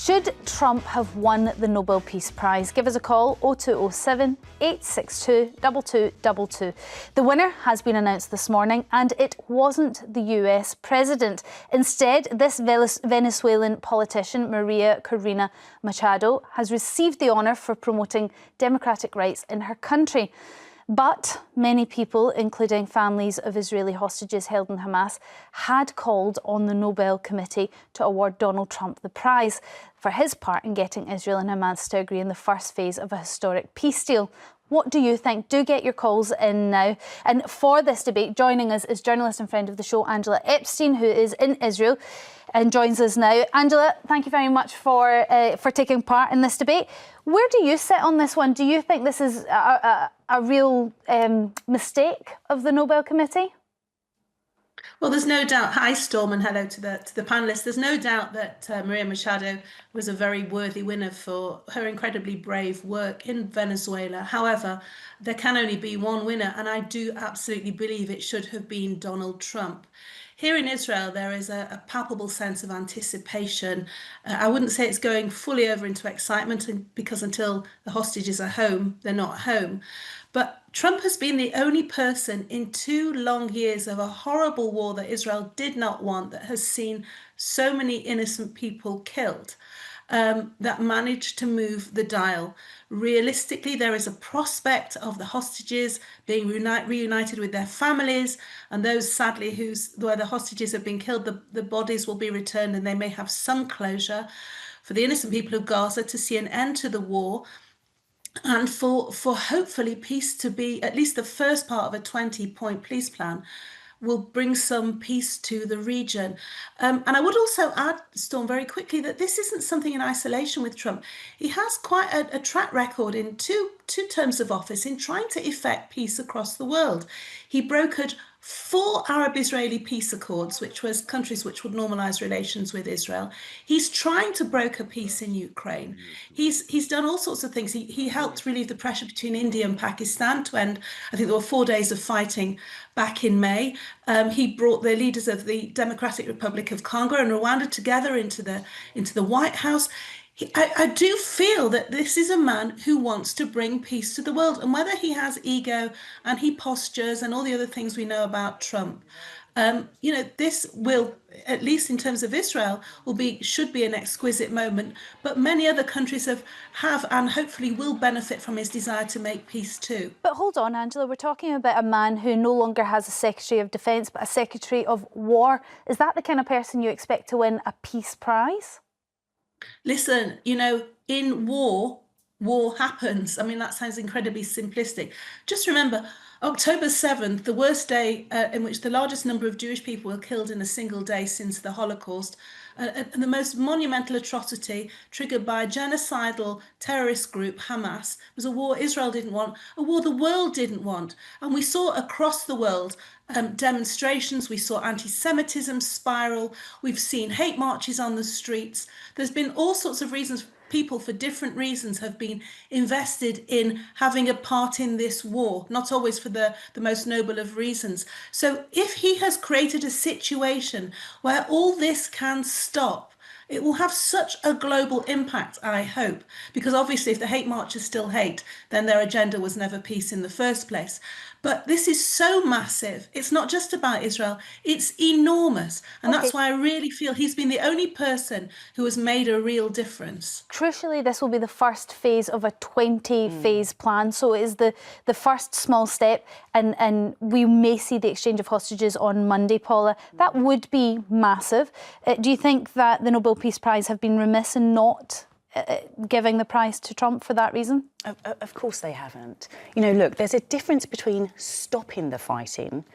Should Trump have won the Nobel Peace Prize? Give us a call, 0207 862 2222. The winner has been announced this morning, and it wasn't the US president. Instead, this Venezuelan politician, Corina Machado, has received the honour for promoting democratic rights in her country. But many people, including families of Israeli hostages held in Hamas, had called on the Nobel Committee to award Donald Trump the prize for his part in getting Israel and Hamas to agree in the first phase of a historic peace deal. What do you think? Do get your calls in now. And for this debate, joining us is journalist and friend of the show, Angela Epstein, who is in Israel and joins us now. Angela, thank you very much for taking part in this debate. Where do you sit on this one? Do you think this is a real mistake of the Nobel Committee? Well, there's no doubt. Hi, Storm, and hello to the panellists. There's no doubt that Corina Machado was a very worthy winner for her incredibly brave work in Venezuela. However, there can only be one winner, and I do absolutely believe it should have been Donald Trump. Here in Israel, there is a palpable sense of anticipation. I wouldn't say it's going fully over into excitement, because until the hostages are home, they're not home. But Trump has been the only person in 2 long years of a horrible war that Israel did not want, that has seen so many innocent people killed, that managed to move the dial. Realistically, there is a prospect of the hostages being reunited with their families, and those sadly where the hostages have been killed, the bodies will be returned and they may have some closure. For the innocent people of Gaza to see an end to the war, and for hopefully peace to be at least the first part of a 20-point peace plan, will bring some peace to the region. And I would also add, Storm, very quickly, that this isn't something in isolation with Trump. He has quite a track record in two terms of office in trying to effect peace across the world. He brokered 4 Arab-Israeli peace accords, which was countries which would normalise relations with Israel. He's trying to broker peace in Ukraine. He's done all sorts of things. He helped relieve the pressure between India and Pakistan to end, I think there were 4 days of fighting back in May. He brought the leaders of the Democratic Republic of Congo and Rwanda together into the White House. I do feel that this is a man who wants to bring peace to the world, and whether he has ego and he postures and all the other things we know about Trump, this will, at least in terms of Israel, should be an exquisite moment. But many other countries have and hopefully will benefit from his desire to make peace too. But hold on, Angela, we're talking about a man who no longer has a Secretary of Defence but a Secretary of War. Is that the kind of person you expect to win a peace prize? Listen, in war happens. I mean, that sounds incredibly simplistic. Just remember, October 7th, the worst day in which the largest number of Jewish people were killed in a single day since the Holocaust, and the most monumental atrocity triggered by a genocidal terrorist group, Hamas, was a war Israel didn't want, a war the world didn't want. And we saw across the world demonstrations, we saw anti-Semitism spiral, we've seen hate marches on the streets. There's been all sorts of reasons. People, for different reasons, have been invested in having a part in this war, not always for the most noble of reasons. So if he has created a situation where all this can stop, it will have such a global impact, I hope, because obviously if the hate marchers still hate, then their agenda was never peace in the first place. But this is so massive. It's not just about Israel. It's enormous. And that's why I really feel he's been the only person who has made a real difference. Crucially, this will be the first phase of a 20-phase plan. So it is the first small step, and we may see the exchange of hostages on Monday, Paula. That would be massive. Do you think that the Nobel Peace Prize have been remiss in not giving the prize to Trump for that reason? Of course they haven't. Look, there's a difference between stopping the fighting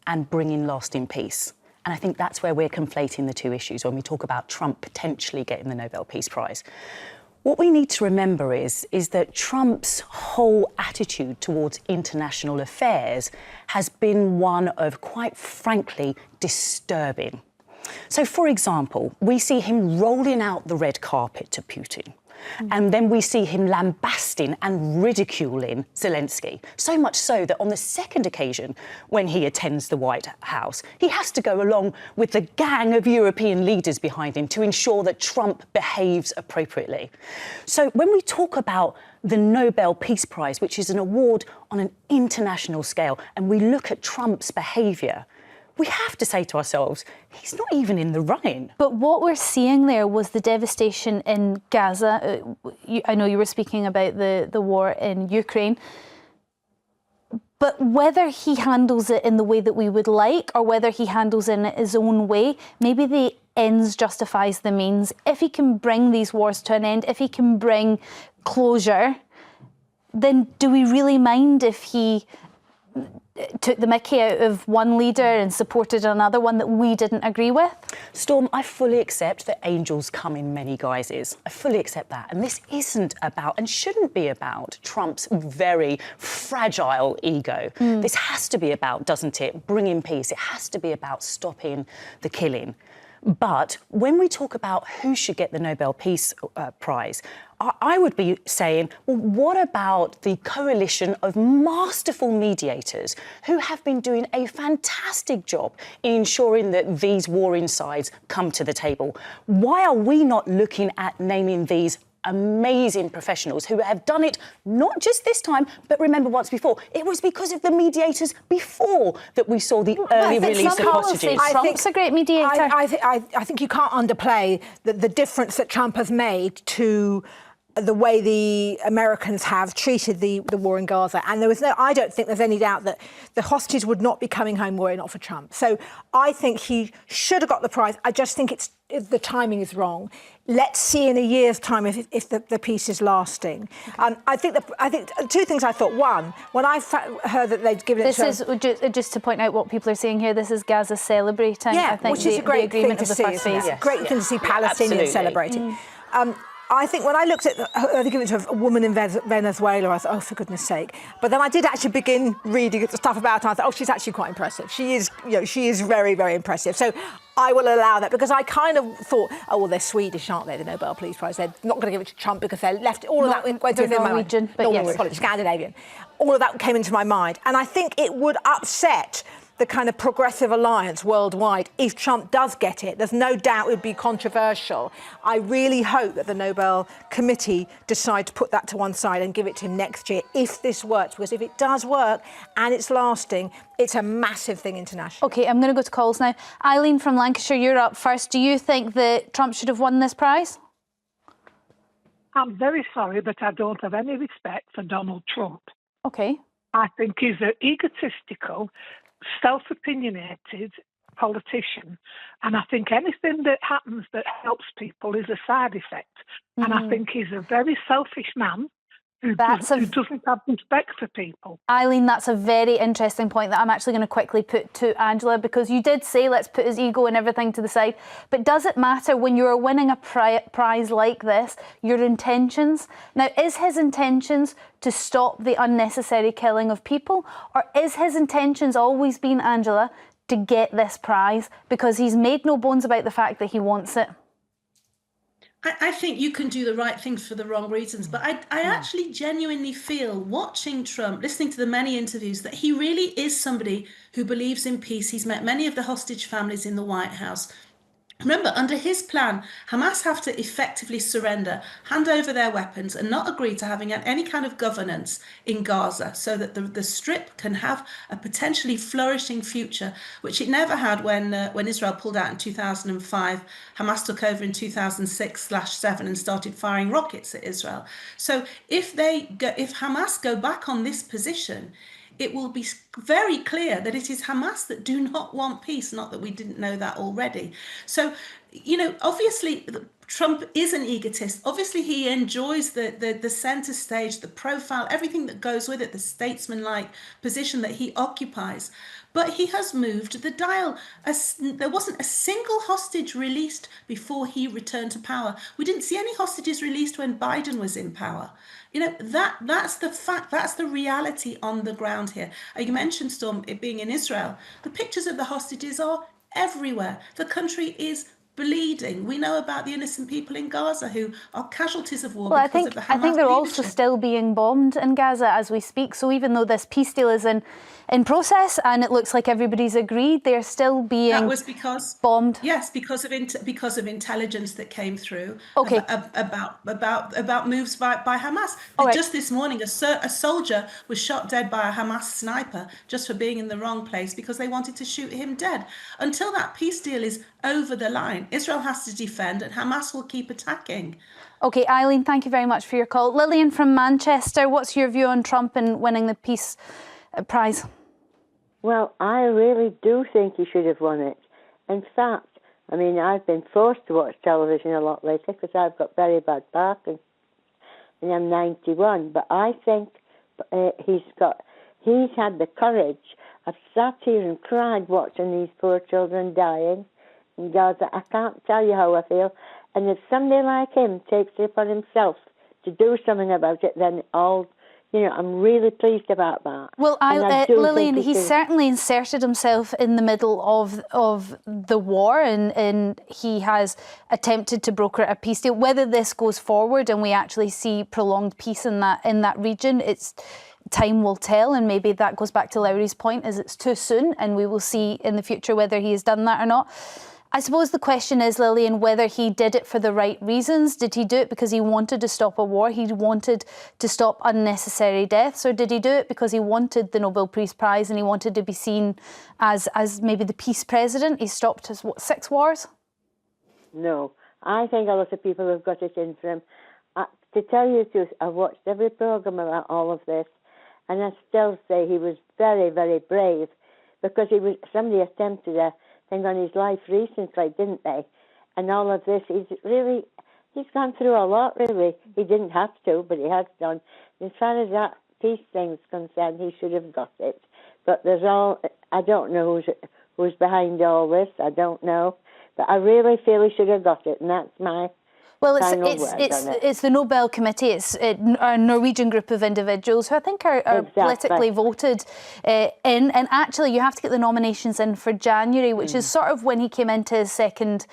and bringing lasting peace. And I think that's where we're conflating the two issues when we talk about Trump potentially getting the Nobel Peace Prize. What we need to remember is that Trump's whole attitude towards international affairs has been one of, quite frankly, disturbing. So, for example, we see him rolling out the red carpet to Putin. And then we see him lambasting and ridiculing Zelensky, so much so that on the second occasion when he attends the White House, he has to go along with the gang of European leaders behind him to ensure that Trump behaves appropriately. So when we talk about the Nobel Peace Prize, which is an award on an international scale, and we look at Trump's behaviour, we have to say to ourselves, he's not even in the running. But what we're seeing there was the devastation in Gaza. I know you were speaking about the war in Ukraine. But whether he handles it in the way that we would like or whether he handles it in his own way, maybe the ends justifies the means. If he can bring these wars to an end, if he can bring closure, then do we really mind if he took the mickey out of one leader and supported another one that we didn't agree with? Storm, I fully accept that angels come in many guises. I fully accept that. And this isn't about, and shouldn't be about, Trump's very fragile ego. This has to be about, doesn't it, bringing peace. It has to be about stopping the killing. But when we talk about who should get the Nobel Peace Prize, I would be saying, well, what about the coalition of masterful mediators who have been doing a fantastic job in ensuring that these warring sides come to the table? Why are we not looking at naming these amazing professionals who have done it not just this time, but remember once before, it was because of the mediators before that we saw the early release of hostages. Trump's a great mediator. I think you can't underplay the difference that Trump has made to the way the Americans have treated the war in Gaza. And I don't think there's any doubt that the hostages would not be coming home were it not for Trump. So I think he should have got the prize. I just think the timing is wrong. Let's see in a year's time if the peace is lasting. I think two things I thought. One, when I heard that they'd given it This is, just to point out what people are saying here, this is Gaza celebrating, I think, which is a great the agreement thing to of the see. first phase. Yes. Great thing to see Palestinians celebrating. I think when I looked at the given to a woman in Venezuela, I thought, oh, for goodness sake. But then I did actually begin reading stuff about her. I thought, oh, she's actually quite impressive. She is very, very impressive. So I will allow that because I kind of thought, oh, well, they're Swedish, aren't they, the Nobel Peace Prize? They're not going to give it to Trump because they're left. All of that went through my mind. Norwegian, Scandinavian. All of that came into my mind. And I think it would upset the kind of progressive alliance worldwide if Trump does get it. There's no doubt it would be controversial. I really hope that the Nobel Committee decide to put that to one side and give it to him next year if this works, because if it does work and it's lasting, it's a massive thing internationally. OK, I'm going to go to calls now. Eileen from Lancashire, you're up first. Do you think that Trump should have won this prize? I'm very sorry, but I don't have any respect for Donald Trump. OK. I think he's an egotistical, self-opinionated politician, and I think anything that happens that helps people is a side effect. And I think he's a very selfish man who doesn't have respect for people. Eileen, that's a very interesting point that I'm actually going to quickly put to Angela, because you did say let's put his ego and everything to the side. But does it matter when you're winning a prize like this, your intentions? Now, is his intentions to stop the unnecessary killing of people? Or is his intentions always been, Angela, to get this prize? Because he's made no bones about the fact that he wants it. I think you can do the right things for the wrong reasons, but I actually genuinely feel, watching Trump, listening to the many interviews, that he really is somebody who believes in peace. He's met many of the hostage families in the White House. Remember, under his plan, Hamas have to effectively surrender, hand over their weapons and not agree to having any kind of governance in Gaza, so that the Strip can have a potentially flourishing future, which it never had when Israel pulled out in 2005. Hamas took over in 2006/7 and started firing rockets at Israel. So if Hamas go back on this position, it will be very clear that it is Hamas that do not want peace, not that we didn't know that already. So, obviously, Trump is an egotist. Obviously, he enjoys the center stage, the profile, everything that goes with it, the statesman-like position that he occupies. But he has moved the dial. There wasn't a single hostage released before he returned to power. We didn't see any hostages released when Biden was in power. That's the fact. That's the reality on the ground here. You mentioned, Storm, it being in Israel. The pictures of the hostages are everywhere. The country is bleeding. We know about the innocent people in Gaza who are casualties of war because of the Hamas I think they're leadership. also still being bombed in Gaza as we speak. So even though this peace deal is in process and it looks like everybody's agreed, they're still being bombed. Yes, because of intelligence that came through about moves by Hamas. Just this morning, a soldier was shot dead by a Hamas sniper just for being in the wrong place because they wanted to shoot him dead. Until that peace deal is over the line, Israel has to defend and Hamas will keep attacking. OK, Eileen, thank you very much for your call. Lillian from Manchester, what's your view on Trump and winning the Peace Prize? Well, I really do think he should have won it. In fact, I mean, I've been forced to watch television a lot lately because I've got very bad Parkinson's and I'm 91. But I think he's had the courage. I've sat here and cried watching these poor children dying in Gaza. I can't tell you how I feel. And if somebody like him takes it upon himself to do something about it, then I'm really pleased about that. Well, Lillian, he certainly inserted himself in the middle of the war and he has attempted to broker a peace deal. Whether this goes forward and we actually see prolonged peace in that region, time will tell, and maybe that goes back to Lowri's point, is it's too soon and we will see in the future whether he has done that or not. I suppose the question is, Lillian, whether he did it for the right reasons. Did he do it because he wanted to stop a war? He wanted to stop unnecessary deaths? Or did he do it because he wanted the Nobel Peace Prize and he wanted to be seen as maybe the peace president? He stopped 6 wars? No, I think a lot of people have got it in for him. To tell you the truth, I've watched every programme about all of this, and I still say he was very, very brave because somebody attempted a thing on his life recently, didn't they? And all of this, he's gone through a lot, really. He didn't have to, but he has done. As far as that peace thing's concerned, he should have got it. But I don't know who's behind all this. I don't know. But I really feel he should have got it, and that's my it's the Nobel Committee. It's a Norwegian group of individuals who I think are politically voted in. And actually, you have to get the nominations in for January, which is sort of when he came into his second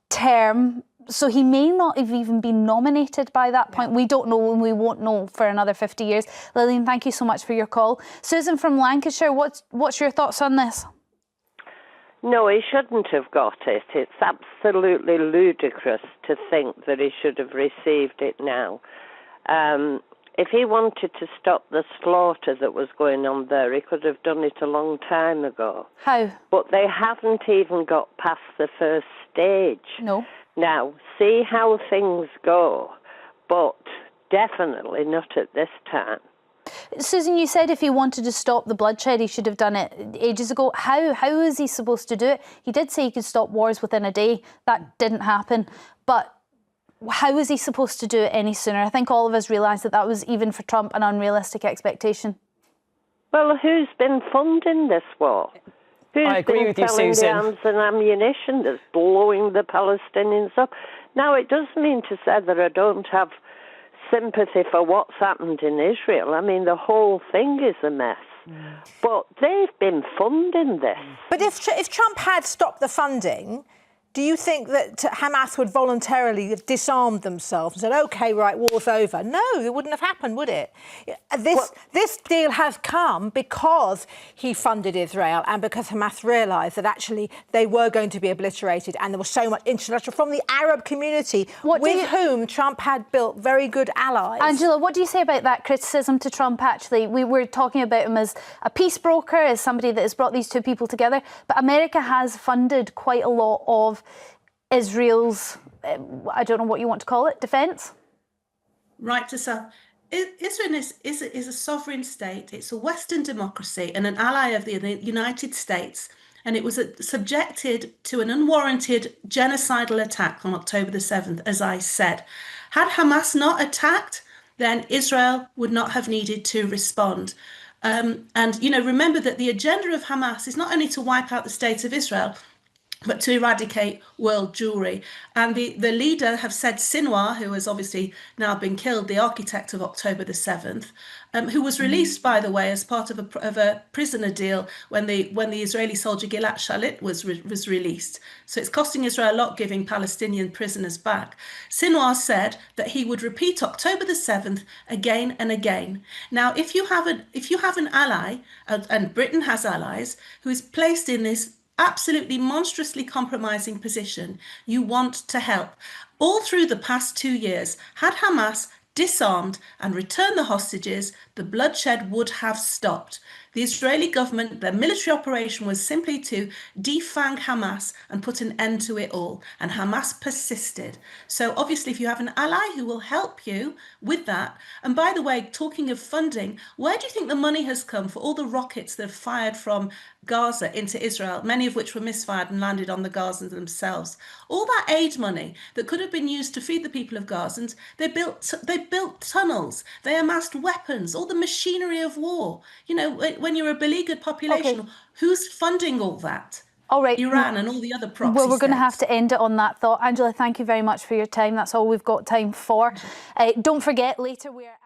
term. So he may not have even been nominated by that point. We don't know, and we won't know for another 50 years. Lillian, thank you so much for your call. Susan from Lancashire, what's your thoughts on this? No, he shouldn't have got it. It's absolutely ludicrous to think that he should have received it now. If he wanted to stop the slaughter that was going on there, he could have done it a long time ago. How? But they haven't even got past the first stage. No. Now, see how things go, but definitely not at this time. Susan, you said if he wanted to stop the bloodshed, he should have done it ages ago. How is he supposed to do it? He did say he could stop wars within a day. That didn't happen. But how is he supposed to do it any sooner? I think all of us realise that was, even for Trump, an unrealistic expectation. Well, who's been funding this war? I agree with you, Susan. The arms and ammunition that's blowing the Palestinians up? Now, it doesn't mean to say that I don't have sympathy for what's happened in Israel. I mean, the whole thing is a mess. But they've been funding this. But if Trump had stopped the funding, do you think that Hamas would voluntarily have disarmed themselves and said, OK, right, war's over? No, it wouldn't have happened, would it? This deal has come because he funded Israel and because Hamas realised that actually they were going to be obliterated, and there was so much international from the Arab community with whom Trump had built very good allies. Angela, what do you say about that criticism to Trump, actually? We were talking about him as a peace broker, as somebody that has brought these two people together, but America has funded quite a lot of Israel's, I don't know what you want to call it, defence? Right to self. Israel is a sovereign state. It's a Western democracy and an ally of the United States. And it was subjected to an unwarranted genocidal attack on October the 7th, as I said. Had Hamas not attacked, then Israel would not have needed to respond. And, remember that the agenda of Hamas is not only to wipe out the state of Israel, but to eradicate world Jewry. And the leader have said Sinwar, who has obviously now been killed, the architect of October the 7th, who was released, by the way, as part of a prisoner deal when the Israeli soldier Gilad Shalit was released. So it's costing Israel a lot giving Palestinian prisoners back. Sinwar said that he would repeat October the 7th again and again. Now, if you have an ally, and Britain has allies, who is placed in this absolutely monstrously compromising position, you want to help. All through the past 2 years, had Hamas disarmed and returned the hostages, the bloodshed would have stopped. The Israeli government, their military operation was simply to defang Hamas and put an end to it all. And Hamas persisted. So obviously, if you have an ally who will help you with that, and by the way, talking of funding, where do you think the money has come for all the rockets that have fired from Gaza into Israel, many of which were misfired and landed on the Gazans themselves? All that aid money that could have been used to feed the people of Gaza, they built tunnels, they amassed weapons, all the machinery of war. You know, when you're a beleaguered population, who's funding all that? All right. Iran and all the other proxy Well, we're going to have states. to end it on that thought. Angela, thank you very much for your time. That's all we've got time for. Don't forget, later we're